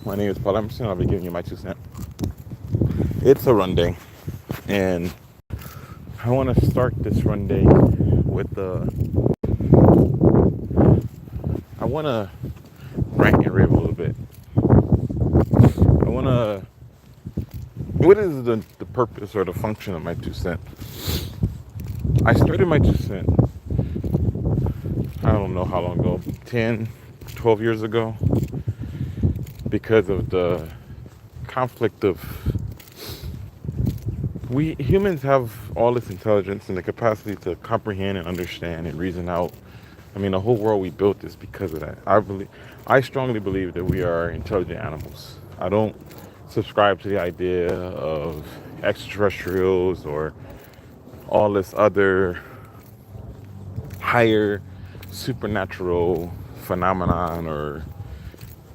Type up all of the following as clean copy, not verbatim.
My name is Paul Emerson. I'll be giving you my 2 cents. It's a run day, and I want to start this run day with I want to rant and rave a little bit. I want to. What is the purpose or the function of my 2 cents? I started my 2 cents, I don't know how long ago, 10, 12 years ago, because of the conflict of we humans have all this intelligence and the capacity to comprehend and understand and reason out. I mean, the whole world we built is because of that. I strongly believe that we are intelligent animals. I don't subscribe to the idea of extraterrestrials or all this other higher supernatural phenomenon or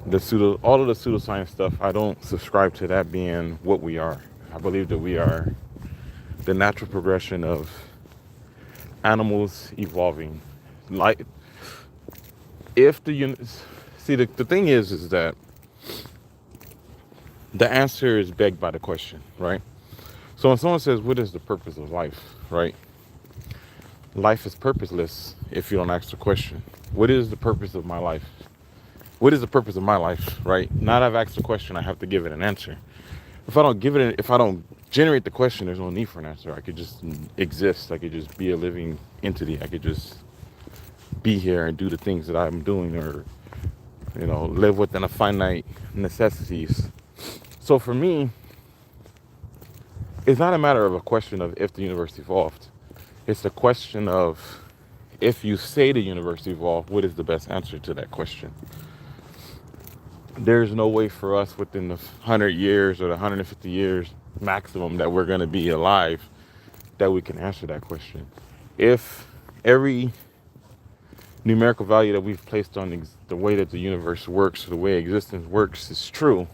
all of the pseudoscience stuff. I don't subscribe to that being what we are. I believe that we are the natural progression of animals evolving. Like, if the units, see, the thing is that the answer is begged by the question, right? So when someone says, "What is the purpose of life?" Right? Life is purposeless if you don't ask the question. What is the purpose of my life? What is the purpose of my life? Right? Now that I've asked the question, I have to give it an answer. If I don't generate the question, there's no need for an answer. I could just exist. I could just be a living entity. I could just be here and do the things that I'm doing, or live within a finite necessities. So for me, it's not a matter of a question of if the universe evolved. It's the question of, if you say the universe evolved, what is the best answer to that question? There's no way for us within the 100 years or the 150 years maximum that we're going to be alive that we can answer that question. If every numerical value that we've placed on the way that the universe works, the way existence works, is true,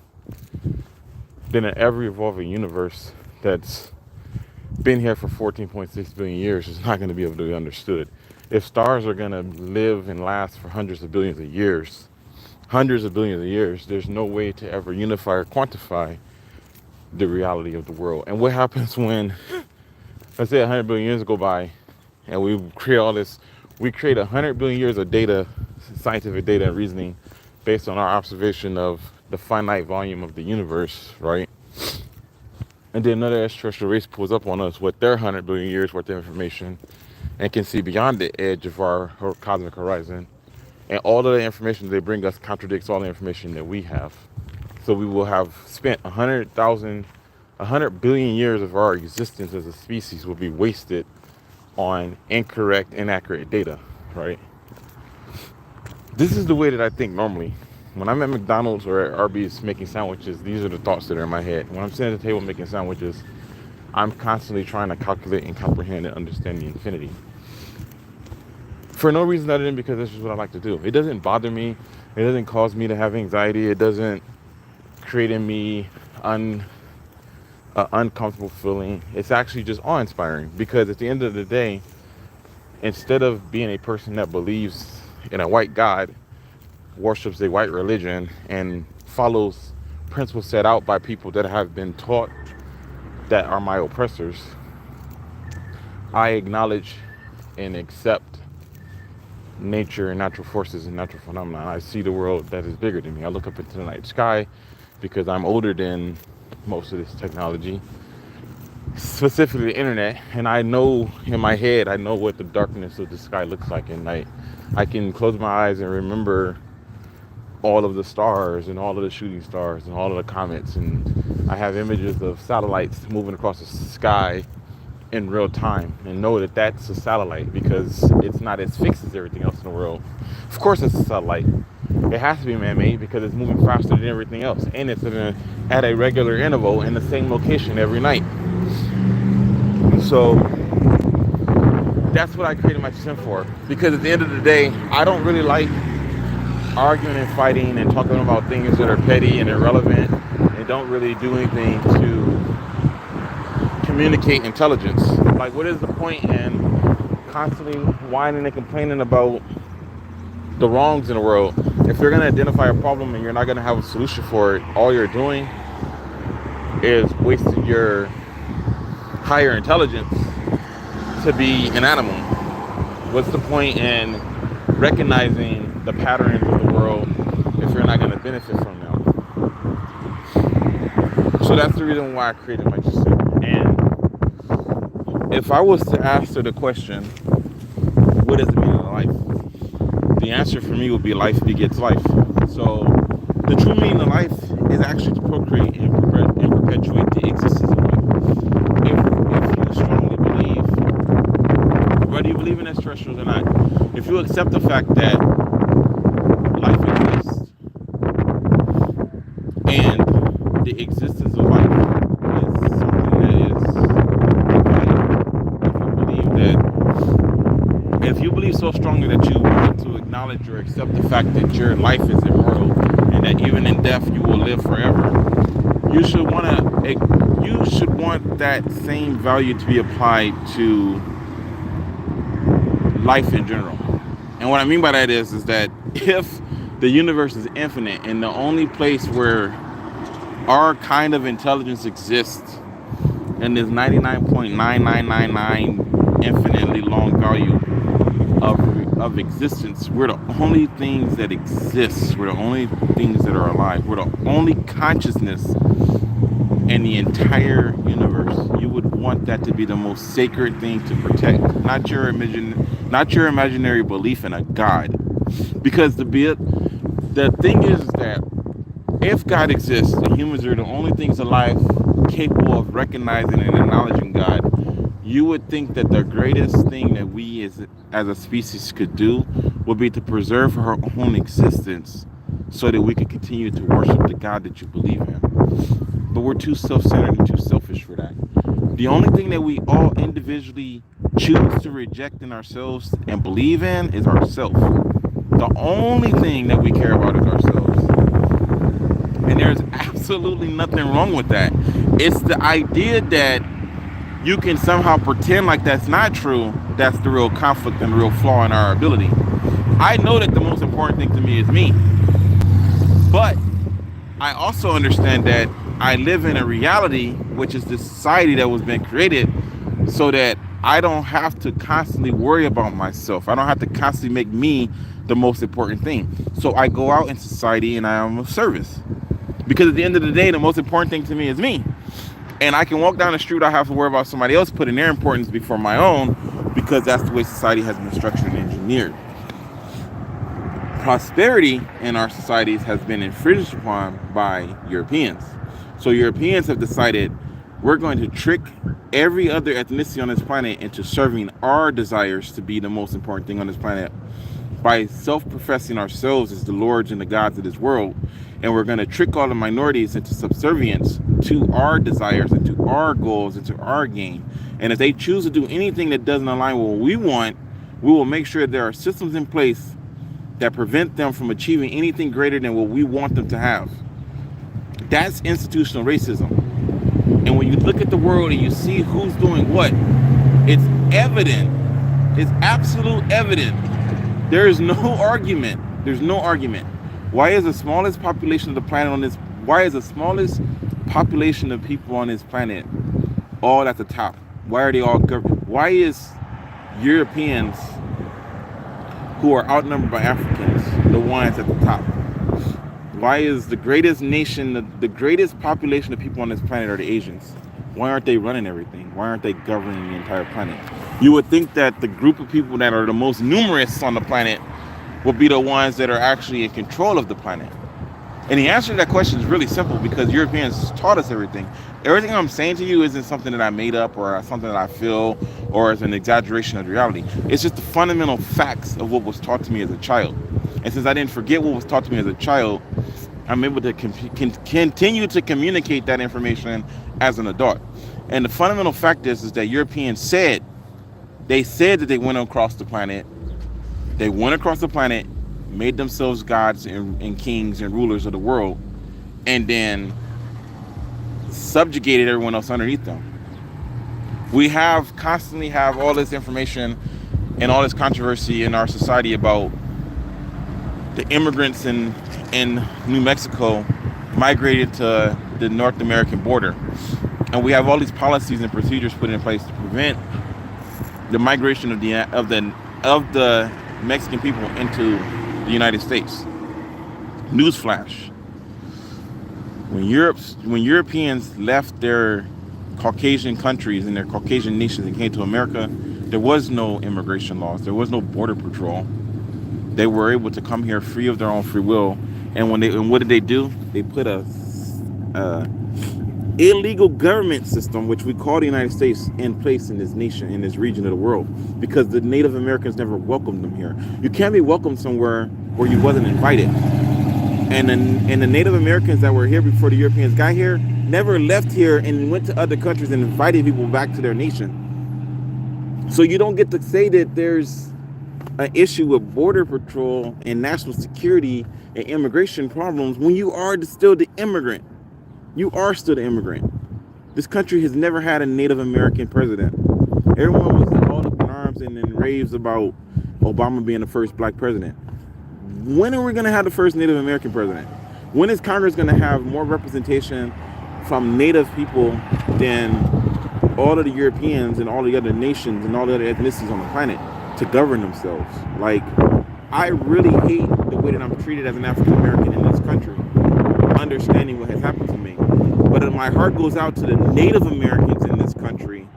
then in every evolving universe that's been here for 14.6 billion years is not going to be able to be understood. If stars are going to live and last for hundreds of billions of years, there's no way to ever unify or quantify the reality of the world. And what happens when, let's say 100 billion years go by and we create 100 billion years of data, scientific data and reasoning based on our observation of the finite volume of the universe, right? And then another extraterrestrial race pulls up on us with their 100 billion years worth of information and can see beyond the edge of our cosmic horizon. And all of the information they bring us contradicts all the information that we have. So we will have spent 100 billion years of our existence as a species will be wasted on incorrect, inaccurate data, right? This is the way that I think normally. When I'm at McDonald's or at Arby's making sandwiches, these are the thoughts that are in my head. When I'm sitting at the table making sandwiches, I'm constantly trying to calculate and comprehend and understand the infinity. For no reason other than because this is what I like to do. It doesn't bother me. It doesn't cause me to have anxiety. It doesn't create in me an uncomfortable feeling. It's actually just awe-inspiring, because at the end of the day, instead of being a person that believes in a white God, worships a white religion, and follows principles set out by people that have been taught that are my oppressors, I acknowledge and accept nature and natural forces and natural phenomena. I see the world that is bigger than me. I look up into the night sky because I'm older than most of this technology, specifically the internet, and I know in my head, I know what the darkness of the sky looks like at night. I can close my eyes and remember all of the stars and all of the shooting stars and all of the comets, and I have images of satellites moving across the sky in real time, and know that that's a satellite because it's not as fixed as everything else in the world. Of course it's a satellite. It has to be man-made because it's moving faster than everything else, and it's at a regular interval in the same location every night. So that's what I created my sim for, because at the end of the day, I don't really like arguing and fighting and talking about things that are petty and irrelevant and don't really do anything to communicate intelligence. Like, what is the point in constantly whining and complaining about the wrongs in the world If you're going to identify a problem and you're not going to have a solution for it, all you're doing is wasting your higher intelligence to be an animal. What's the point in recognizing the patterns of the world if you're not going to benefit from them? So that's the reason why I created my Just. And if I was to answer the question, what does it mean in life? The answer for me would be life begets life. So the true meaning of life is actually to procreate and perpetuate the existence of life. If you strongly believe, whether you believe in extraterrestrials or not, if you accept the fact that life exists and the existence of life is something that is vital, if you believe so strongly that you want to acknowledge or accept the fact that your life is immortal and that even in death you will live forever, you should want that same value to be applied to life in general. And what I mean by that is that if the universe is infinite and the only place where our kind of intelligence exists in this 99.9999 infinitely long value of existence, we're the only things that exist, we're the only things that are alive, we're the only consciousness in the entire universe. You would want that to be the most sacred thing to protect, not your imaginary belief in a God. Because the thing is that if God exists and humans are the only things alive capable of recognizing and acknowledging God, you would think that the greatest thing that we as a species could do would be to preserve our own existence so that we could continue to worship the God that you believe in. But we're too self-centered and too selfish for that. The only thing that we all individually choose to reject in ourselves and believe in is ourselves. The only thing that we care about is ourselves. And there's absolutely nothing wrong with that. It's the idea that you can somehow pretend like that's not true. That's the real conflict and the real flaw in our ability. I know that the most important thing to me is me. But I also understand that I live in a reality, which is this society that was been created so that I don't have to constantly worry about myself. I don't have to constantly make me the most important thing. So I go out in society and I am of service. Because at the end of the day, the most important thing to me is me. And I can walk down the street, I have to worry about somebody else putting their importance before my own, because that's the way society has been structured and engineered. Prosperity in our societies has been infringed upon by Europeans. So Europeans have decided we're going to trick every other ethnicity on this planet into serving our desires to be the most important thing on this planet by self-professing ourselves as the lords and the gods of this world. And we're going to trick all the minorities into subservience to our desires and to our goals and to our gain. And if they choose to do anything that doesn't align with what we want, we will make sure there are systems in place that prevent them from achieving anything greater than what we want them to have. That's institutional racism. And when you look at the world and you see who's doing what, it's evident. It's absolute evident. There is no argument. There's no argument. Why is the smallest population of the planet on this? Why is the smallest population of people on this planet all at the top? Why are they all governed? Why is Europeans who are outnumbered by Africans the ones at the top? Why is the greatest nation, the greatest population of people on this planet are the Asians? Why aren't they running everything? Why aren't they governing the entire planet? You would think that the group of people that are the most numerous on the planet will be the ones that are actually in control of the planet. And the answer to that question is really simple, because Europeans taught us everything. Everything I'm saying to you isn't something that I made up or something that I feel or is an exaggeration of reality. It's just the fundamental facts of what was taught to me as a child. And since I didn't forget what was taught to me as a child, I'm able to continue to communicate that information as an adult. And the fundamental fact is that Europeans said that they went across the planet. They went across the planet, made themselves gods and kings and rulers of the world, and then subjugated everyone else underneath them. We constantly have all this information and all this controversy in our society about the immigrants in New Mexico migrated to the North American border, and we have all these policies and procedures put in place to prevent the migration of the Mexican people into the United States. Newsflash: when Europeans left their Caucasian countries and their Caucasian nations and came to America, there was no immigration laws. There was no border patrol. They were able to come here free of their own free will. And what did they do? They put a illegal government system, which we call the United States, in place in this nation, in this region of the world, because the Native Americans never welcomed them here. You can't be welcomed somewhere where you wasn't invited. And the Native Americans that were here before the Europeans got here never left here and went to other countries and invited people back to their nation. So you don't get to say that there's an issue with border patrol and national security and immigration problems when you are still the immigrant. You are still the immigrant. This country has never had a Native American president. Everyone was all up in arms and in raves about Obama being the first black president. When are we going to have the first Native American president? When is Congress going to have more representation from Native people than all of the Europeans and all the other nations and all the other ethnicities on the planet to govern themselves? Like, I really hate the way that I'm treated as an African American in this country, understanding what has happened to me. But my heart goes out to the Native Americans in this country,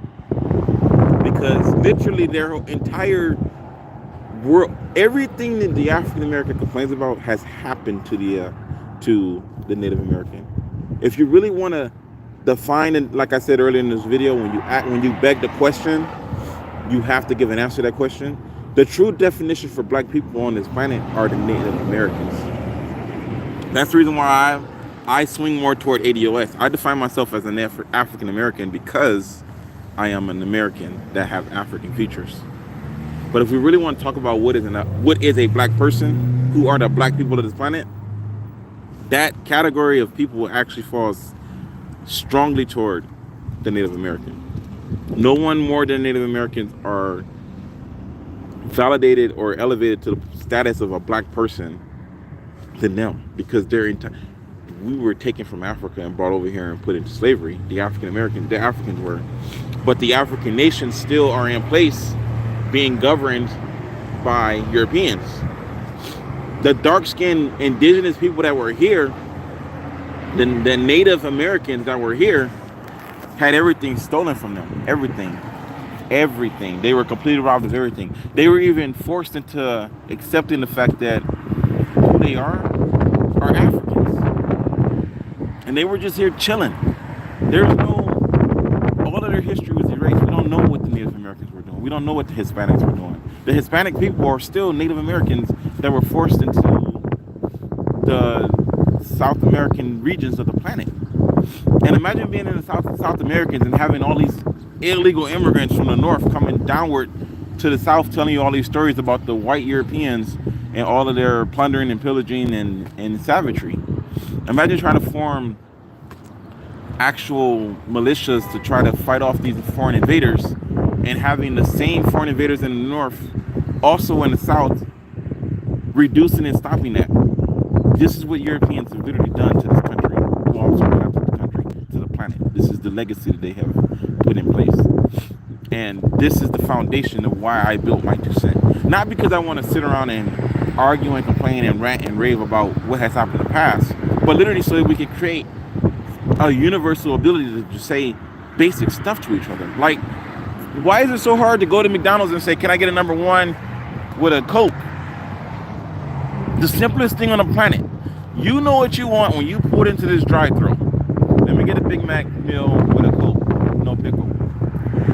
because literally their entire world, everything that the African American complains about has happened to the Native American. If you really want to define it, like I said earlier in this video, when you beg the question, you have to give an answer to that question. The true definition for black people on this planet are the Native Americans. That's the reason why I swing more toward ADOS. I define myself as an African American because I am an American that have African features. But if we really want to talk about what is a black person, who are the black people of this planet, that category of people actually falls strongly toward the Native American. No one more than Native Americans are validated or elevated to the status of a black person than them, because we were taken from Africa and brought over here and put into slavery. The Africans were, but the African nations still are in place, being governed by Europeans. The dark-skinned indigenous people that were here, the Native Americans that were here, had everything stolen from them. Everything. They were completely robbed of everything. They were even forced into accepting the fact that who they are Africans. And they were just here chilling. All of their history was erased. We don't know what the Native Americans were doing. We don't know what the Hispanics were doing. The Hispanic people are still Native Americans that were forced into the South American regions of the planet. And imagine being in the South Americans and having all these illegal immigrants from the north coming downward to the south, telling you all these stories about the white Europeans and all of their plundering and pillaging and savagery. Imagine trying to form actual militias to try to fight off these foreign invaders, and having the same foreign invaders in the north also in the south reducing and stopping that. This is what Europeans have literally done to this country. Well, I'm sorry, not to the country, to the planet. This is the legacy that they have put in place. And this is the foundation of why I built my 2 cents. Not because I want to sit around and argue and complain and rant and rave about what has happened in the past, but literally so that we can create a universal ability to just say basic stuff to each other. Like, why is it so hard to go to McDonald's and say, can I get a number 1 with a Coke? The simplest thing on the planet. You know what you want when you pull into this drive-thru. Let me get a Big Mac meal with a Coke, no pickle.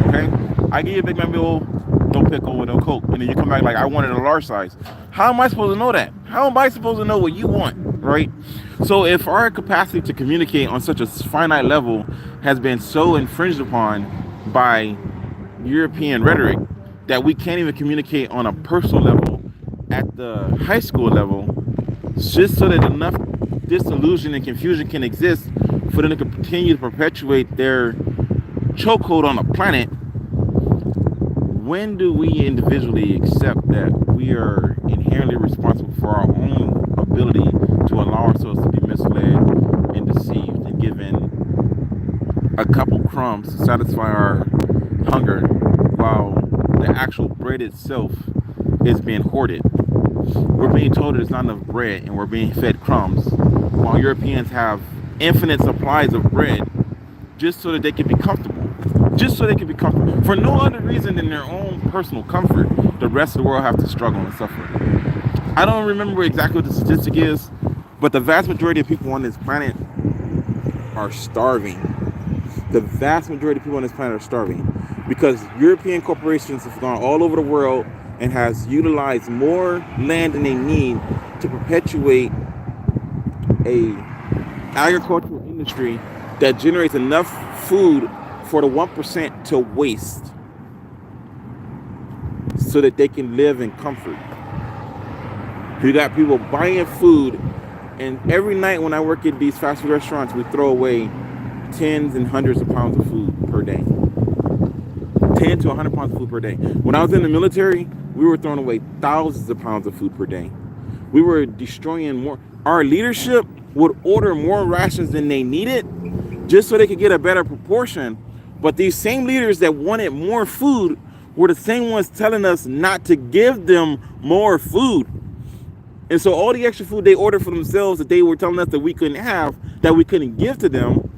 Okay? I give you a Big Mac meal, no pickle with no Coke. And then you come back like, I wanted a large size. How am I supposed to know that? How am I supposed to know what you want? Right? So if our capacity to communicate on such a finite level has been so infringed upon by European rhetoric that we can't even communicate on a personal level at the high school level, just so that enough disillusion and confusion can exist for them to continue to perpetuate their chokehold on the planet, when do we individually accept that we are inherently responsible for our own ability to allow ourselves to be misled and deceived and given a couple crumbs to satisfy our hunger while the actual bread itself is being hoarded. We're being told that there's not enough bread and we're being fed crumbs while Europeans have infinite supplies of bread just so that they can be comfortable. Just so they can be comfortable. For no other reason than their own personal comfort, the rest of the world have to struggle and suffer. I don't remember exactly what the statistic is, but the vast majority of people on this planet are starving. The vast majority of people on this planet are starving because European corporations have gone all over the world and has utilized more land than they need to perpetuate a agricultural industry that generates enough food for the 1% to waste so that they can live in comfort. You got people buying food, and every night when I work at these fast food restaurants, we throw away tens and hundreds of pounds of food per day. 10 to 100 pounds of food per day. When I was in the military, we were throwing away thousands of pounds of food per day. We were destroying more. Our leadership would order more rations than they needed just so they could get a better proportion. But these same leaders that wanted more food were the same ones telling us not to give them more food. And so all the extra food they ordered for themselves that they were telling us that we couldn't have, that we couldn't give to them,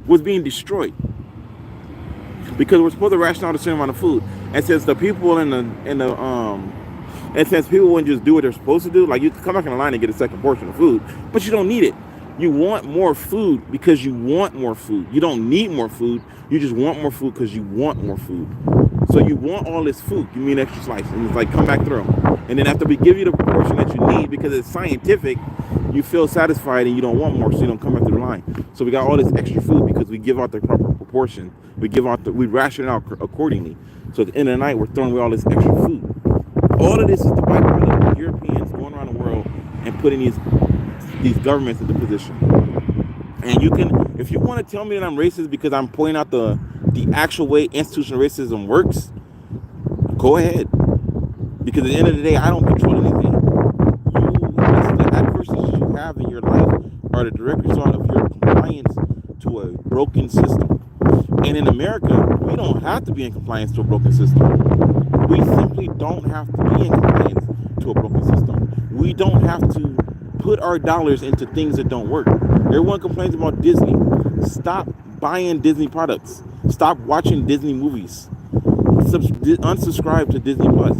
was being destroyed. Because we're supposed to ration out a certain amount of food. And since the people and since people wouldn't just do what they're supposed to do, like you come back in the line and get a second portion of food, but you don't need it. You want more food because you want more food. You don't need more food. You just want more food because you want more food. So you want all this food. Give me an extra slice. And it's like, come back through. And then after we give you the proportion that you need, because it's scientific, you feel satisfied and you don't want more, so you don't come back through the line. So we got all this extra food because we give out the proper proportion. We ration it out accordingly. So at the end of the night, we're throwing away all this extra food. All of this is the byproduct of Europeans going around the world and putting these governments into position. And you can, if you want to tell me that I'm racist because I'm pointing out the actual way institutional racism works, go ahead. Because at the end of the day, I don't control anything. The adversities you have in your life are the direct result of your compliance to a broken system. And in America, we don't have to be in compliance to a broken system. We simply don't have to be in compliance to a broken system. We don't have to put our dollars into things that don't work. Everyone complains about Disney. Stop buying Disney products. Stop watching Disney movies. Unsubscribe to Disney Plus.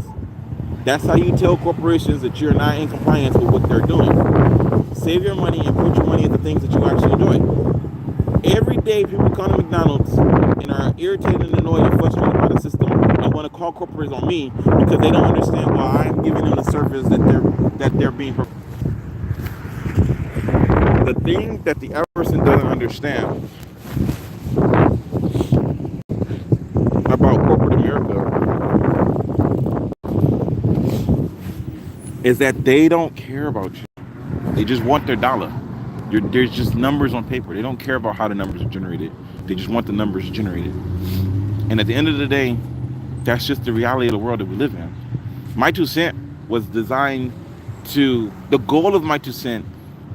That's how you tell corporations that you're not in compliance with what they're doing. Save your money and put your money into things that you actually enjoy. Every day people come to McDonald's and are irritated and annoyed and frustrated by the system and want to call corporations on me because they don't understand why I'm giving them the service that they're being provided. The thing that the average person doesn't understand about corporate America is that they don't care about you. They just want their dollar. There's just numbers on paper. They don't care about how the numbers are generated. They just want the numbers generated. And at the end of the day, that's just the reality of the world that we live in. My 2 cent was designed to, the goal of my 2 cent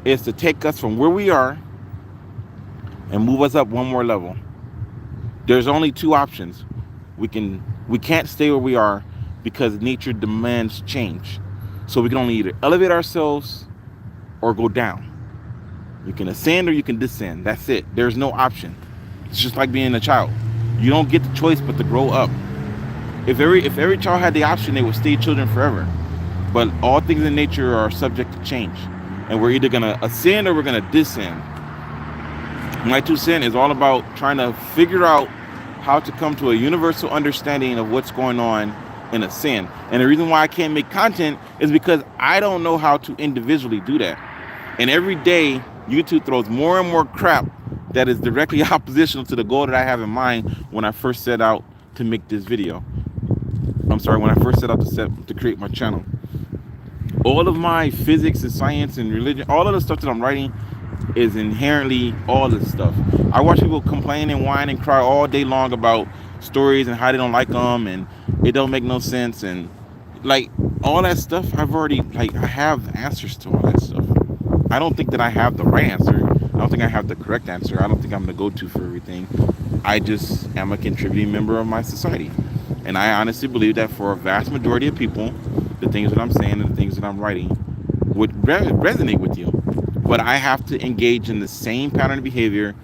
is to take us from where we are and move us up one more level. There's only 2 options. We can't stay where we are because nature demands change. So we can only either elevate ourselves or go down. You can ascend or you can descend. That's it. There's no option. It's just like being a child. You don't get the choice but to grow up. If every child had the option, they would stay children forever. But all things in nature are subject to change. And we're either going to ascend or we're going to descend. My 2 cent is all about trying to figure out how to come to a universal understanding of what's going on in ascend. And the reason why I can't make content is because I don't know how to individually do that. And every day, YouTube throws more and more crap that is directly oppositional to the goal that I have in mind when I first set out to make this video. When I first set out to create my channel. All of my physics and science and religion, all of the stuff that I'm writing is inherently all this stuff. I watch people complain and whine and cry all day long about stories and how they don't like them and it don't make no sense and like all that stuff. I have the answers to all that stuff. I don't think that I have the right answer. I don't think I have the correct answer. I don't think I'm the go-to for everything. I just am a contributing member of my society. And I honestly believe that for a vast majority of people, the things that I'm saying and the things that I'm writing would resonate with you. But I have to engage in the same pattern of behavior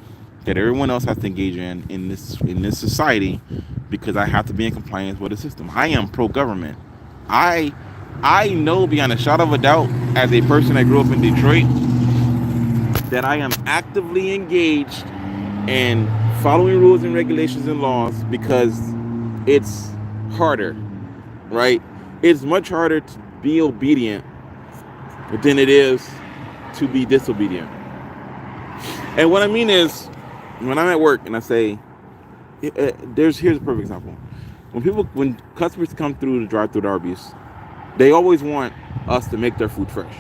that everyone else has to engage in this society, because I have to be in compliance with the system. I am pro-government. I I know beyond a shadow of a doubt, as a person that grew up in Detroit, that I am actively engaged in following rules and regulations and laws, because it's harder, right? It's much harder to be obedient than it is to be disobedient. And what I mean is, when I'm at work and I say, here's a perfect example. When customers come through the drive-through at Arby's, they always want us to make their food fresh,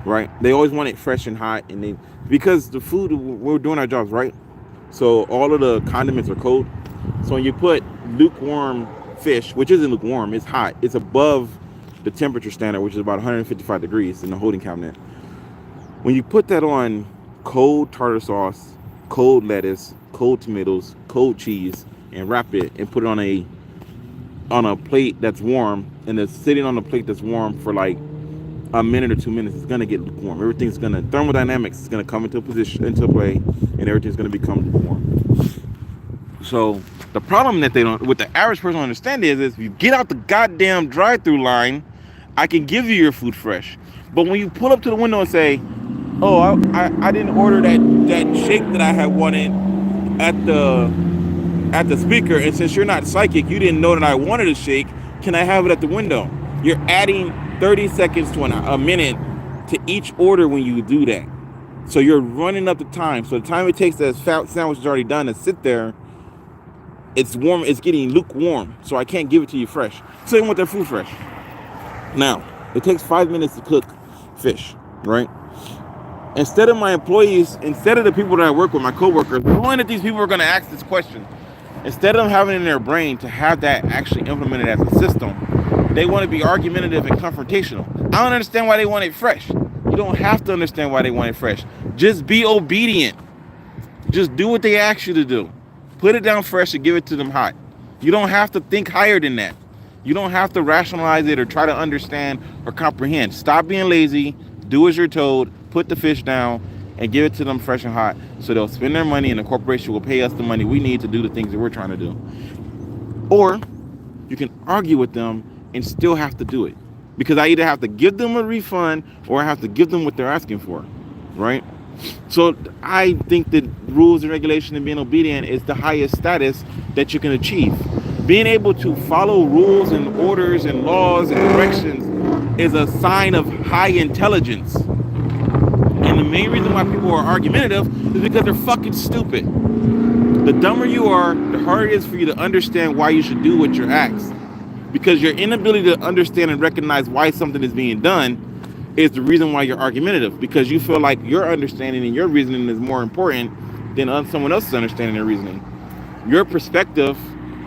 right? They always want it fresh and hot, and because the food, we're doing our jobs, right? So all of the condiments are cold. So when you put lukewarm fish, which isn't lukewarm, it's hot, it's above the temperature standard, which is about 155 degrees in the holding cabinet. When you put that on cold tartar sauce, cold lettuce, cold tomatoes, cold cheese, and wrap it and put it on a plate that's warm, and it's sitting on a plate that's warm for like a minute or 2 minutes, it's gonna get lukewarm. Thermodynamics is gonna come into play, and everything's gonna become lukewarm. So the problem that what the average person don't understand is if you get out the goddamn drive-through line, I can give you your food fresh. But when you pull up to the window and say, "Oh, I didn't order that shake that I had wanted at the speaker, and since you're not psychic, you didn't know that I wanted a shake. Can I have it at the window?" You're adding 30 seconds to a minute to each order when you do that. So you're running up the time. So the time it takes that sandwich is already done to sit there, it's warm, it's getting lukewarm. So I can't give it to you fresh. So they want their food fresh. Now, it takes 5 minutes to cook fish, right? Instead of the people that I work with, my coworkers, knowing that these people are going to ask this question, instead of having it in their brain to have that actually implemented as a system, they want to be argumentative and confrontational. I don't understand why they want it fresh. You don't have to understand why they want it fresh. Just be obedient. Just do what they ask you to do. Put it down fresh and give it to them hot. You don't have to think higher than that. You don't have to rationalize it or try to understand or comprehend. Stop being lazy. Do as you're told. Put the fish down and give it to them fresh and hot, so they'll spend their money and the corporation will pay us the money we need to do the things that we're trying to do. Or you can argue with them and still have to do it, because I either have to give them a refund or I have to give them what they're asking for, right? So I think that rules and regulation and being obedient is the highest status that you can achieve. Being able to follow rules and orders and laws and directions is a sign of high intelligence. And the main reason why people are argumentative is because they're fucking stupid. The dumber you are, the harder it is for you to understand why you should do what you're asked. Because your inability to understand and recognize why something is being done is the reason why you're argumentative. Because you feel like your understanding and your reasoning is more important than someone else's understanding and reasoning. Your perspective,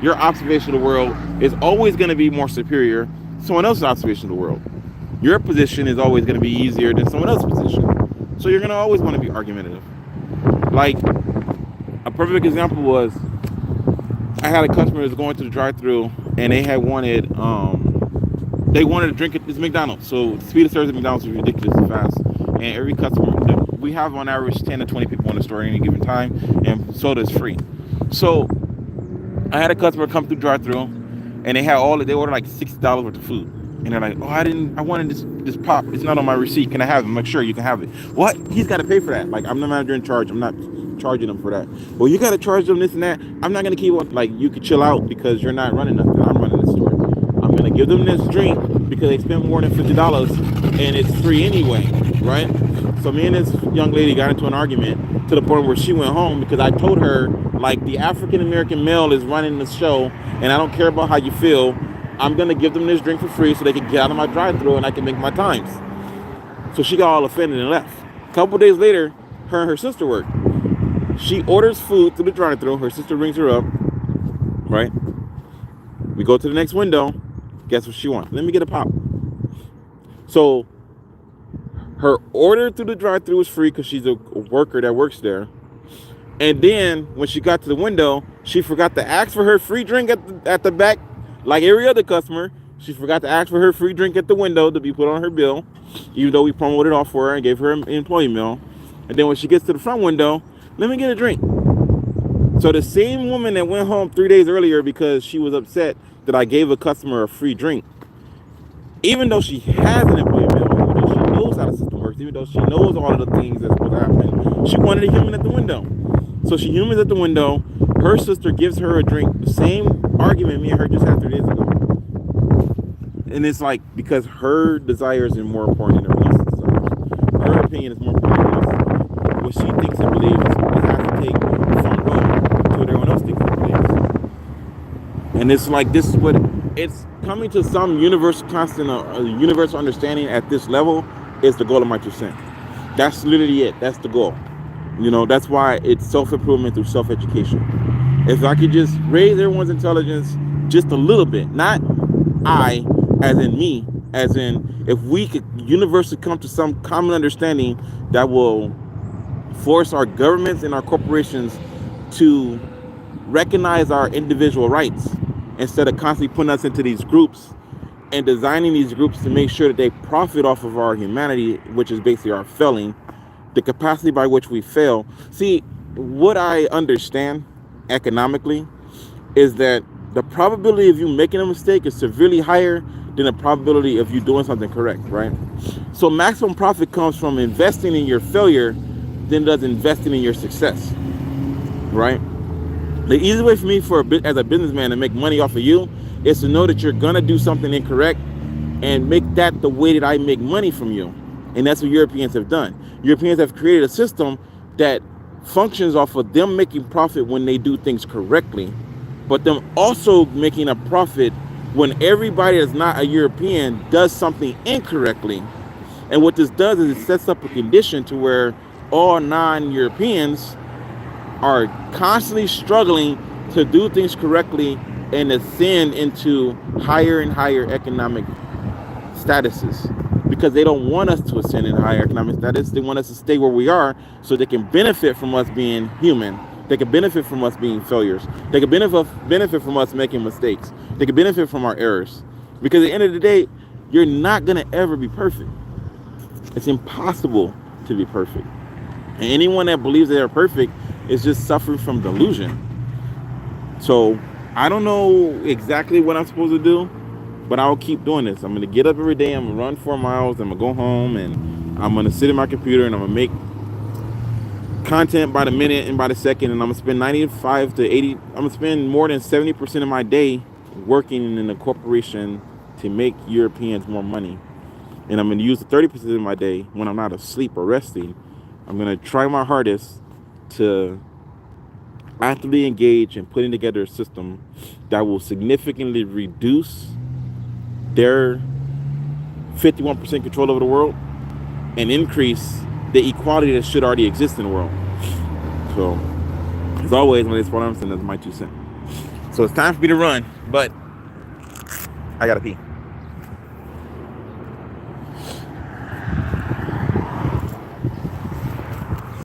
your observation of the world is always going to be more superior to someone else's observation of the world. Your position is always going to be easier than someone else's position. So you're going to always want to be argumentative. Like, a perfect example was, I had a customer that was going to the drive-thru and they wanted to drink at this McDonald's. So the speed of service at McDonald's is ridiculously fast. And every customer, we have on average 10 to 20 people in the store at any given time, and soda is free. So I had a customer come through drive-thru and they ordered like $60 worth of food. And they're like, "Oh, I wanted this pop. It's not on my receipt. Can I have it?" I'm like, "Sure, you can have it." "What? He's got to pay for that." Like, I'm the manager in charge. I'm not charging him for that. "Well, you got to charge them this and that." "I'm not going to keep on." Like, you could chill out because you're not running nothing. I'm running the store. I'm going to give them this drink because they spent more than $50 and it's free anyway, right? So me and this young lady got into an argument to the point where she went home because I told her, like, the African-American male is running the show and I don't care about how you feel. I'm going to give them this drink for free so they can get out of my drive-thru and I can make my times. So she got all offended and left. A couple days later, her and her sister work. She orders food through the drive-thru. Her sister rings her up, right? We go to the next window. Guess what she wants? "Let me get a pop." So Her order through the drive-thru was free because she's a worker that works there. And then when she got to the window, she forgot to ask for her free drink at the back, like every other customer. She forgot to ask for her free drink at the window to be put on her bill, even though we promoted it off for her and gave her an employee meal. And then when she gets to the front window, let me get a drink. So the same woman that went home 3 days earlier because she was upset that I gave a customer a free drink, even though she has an employee meal, even though she knows how the system works, even though she knows all of the things that's supposed to happen, she wanted a human at the window. So she humans at the window. Her sister gives her a drink. The same argument me and her just had 3 days ago. And it's like, because her desires are more important than everyone else's desires. Her opinion is more important than what she thinks and believes. It has to take front row to what everyone else thinks and believes. And it's like, this is what it's coming to some universal constant, a universal understanding at this level is the goal of my 2 cents. That's literally it. That's the goal. You know, that's why it's self-improvement through self-education. If I could just raise everyone's intelligence just a little bit, not I, as in me, as in if we could universally come to some common understanding that will force our governments and our corporations to recognize our individual rights instead of constantly putting us into these groups and designing these groups to make sure that they profit off of our humanity, which is basically our failing, the capacity by which we fail. See, what I understand economically is that the probability of you making a mistake is severely higher than the probability of you doing something correct, right? So maximum profit comes from investing in your failure than it does investing in your success, right? The easy way for me as a businessman to make money off of you is to know that you're gonna do something incorrect and make that the way that I make money from you. And that's what Europeans have done. Europeans have created a system that functions off of them making profit when they do things correctly, but them also making a profit when everybody that's not a European does something incorrectly. And what this does is it sets up a condition to where all non-Europeans are constantly struggling to do things correctly and ascend into higher and higher economic statuses, because they don't want us to ascend in higher economic status. They want us to stay where we are so they can benefit from us being human. They can benefit from us being failures. They can benefit from us making mistakes. They can benefit from our errors. Because at the end of the day, you're not going to ever be perfect. It's impossible to be perfect. And anyone that believes they are perfect is just suffering from delusion. So I don't know exactly what I'm supposed to do, but I'll keep doing this. I'm going to get up every day. I'm going to run 4 miles. I'm going to go home and I'm going to sit at my computer and I'm going to make content by the minute and by the second. And I'm going to spend 95 to 80. I'm going to spend more than 70% of my day working in a corporation to make Europeans more money. And I'm going to use the 30% of my day when I'm not asleep or resting. I'm going to try my hardest to actively engage in putting together a system that will significantly reduce their 51% control over the world and increase the equality that should already exist in the world. So, as always, when it's what I'm saying, that's my 2 cents. So it's time for me to run, but I gotta pee.